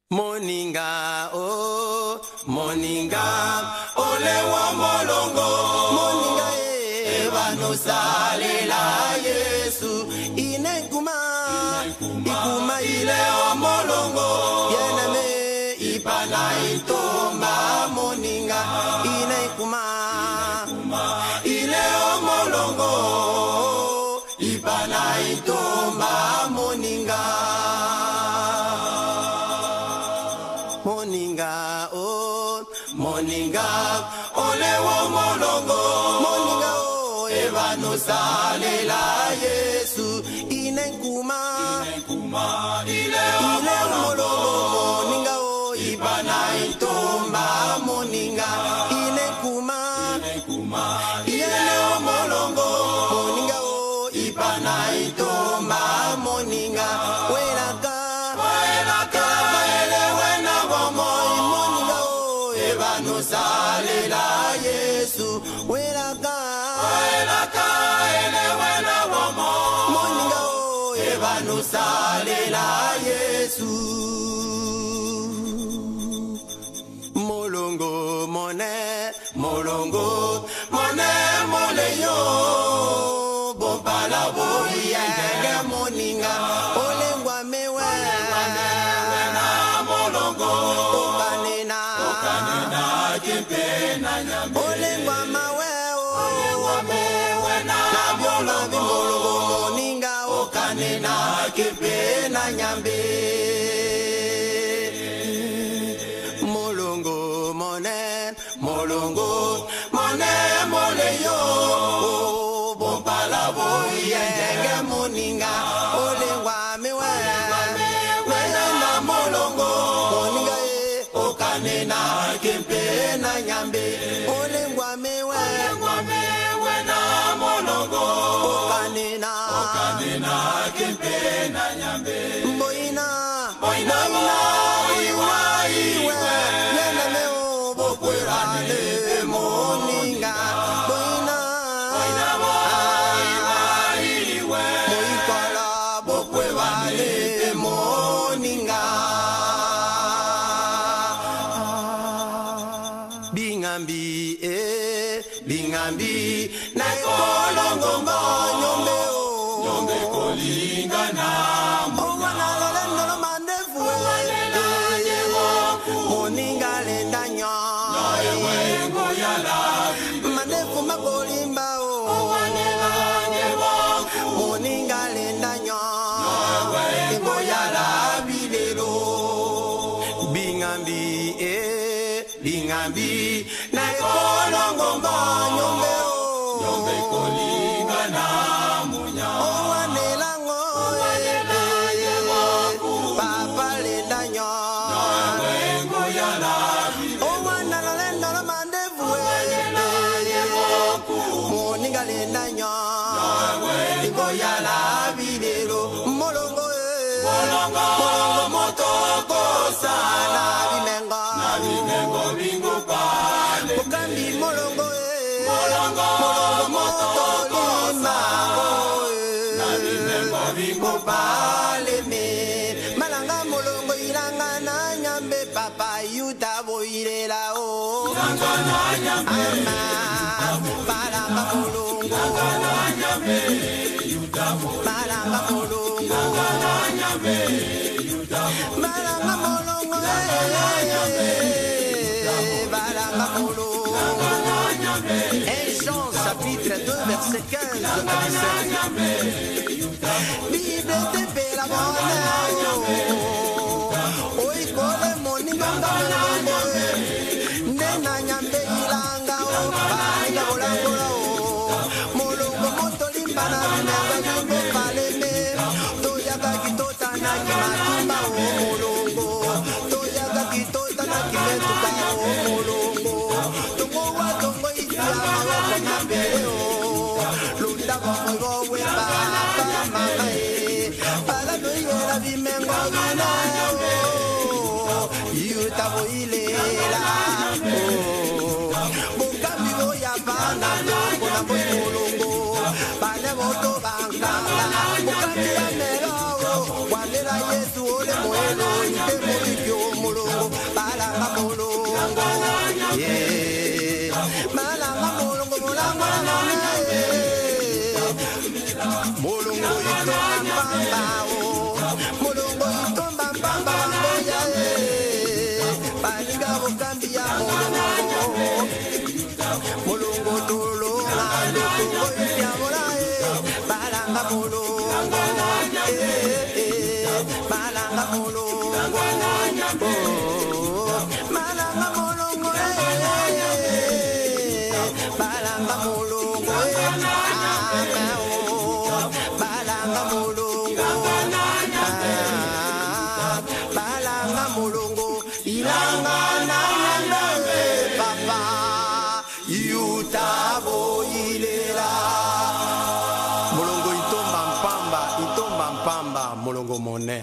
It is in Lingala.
Moninga, oh, Moninga, ole wa molongo. Moninga, eva no sale la Yesu. Inekuma, ikuma ile o molongo. Yeneme, ipana itomba. Moninga, inekuma, ile o molongo. Ipana itomba, Moninga. Moninga, oh, Moninga, ole wo molongo. Moninga, oh, eva no sale la Yesu. Inenkuma, ile molongo. Moninga, oh, ipana itomba. Moninga, inenkuma, ile molongo. Moninga, oh, ipana itomba. Moninga, welaka. No sale la Yesu, welaka, ele wena womo. Moninga o, eva no sale la Yesu. Molongo, molongo, moleyo. Bon pala boya, moninga, olengwa mewe. Olengwa mawe na biola bimolongo. Moninga okanena kepe na nyambe. Molongo molongo moleyo. Bon pala boye ngenge moninga. Olengwa mewe na molongo. Moninga okanena kepe na nyambe. Olengwa mewe na molongo. Okanena kepe na nyambe. Boina iwe yena meo bokwelane moninga. Boina iwe moikala bokwelane moninga. Bingambi na kolongo nyombe o nyombe kolingana owana lolendo lo mandefu moninga lenda nya ewengo yala mandefu makolimba o moninga lenda nya ewengo yala bilelo. Bingambi na kolongo nyombe o nyombe kolingana munya owanelango papa lenda nya ewengo yala owana lolendo lo mandefu moninga lenda nya ewengo yala bilelo. Molongo motoko sana bimenga bingo pale mukambi molongo moto limango na bingo pale me malanga molongo ilanga na nyambe papa yuta boilela o ilanga na nyambe palanga molongo na nyambe yuta palanga molongo na nyambe yuta malanga molongo Jean chapitre 2 verset 15 à 17. Bible tepe la bonne. Oi kole moninga ngamo. Nena nyambe ilanga o banga olangola o. Molongo motolimba na binanga ngo paleme. Toyaka kitota na kimatumba o molongo. Toyaka kitota na kimetuka o molongo. Tongo wa tongo Lunda bongo weba mama para no yera bimengo gina yuta boilela boka bigo ya bana tongo na bolongo bana boto banga boka ya mero wale la Yesu ole moelo ite mo Malanga mulungu mulanga nane mulungu itomba mpamba mulungu itomba mpamba moya baliga bukambi ya mulungu tulunga ndukungo ifyabola balanga mulungu malanga mulungu malanga mulungu balanga mulungu balanga mulungu balanga mulungu ilanga nanga papa yutabo ilela mulungu itomba mpamba mulungu mone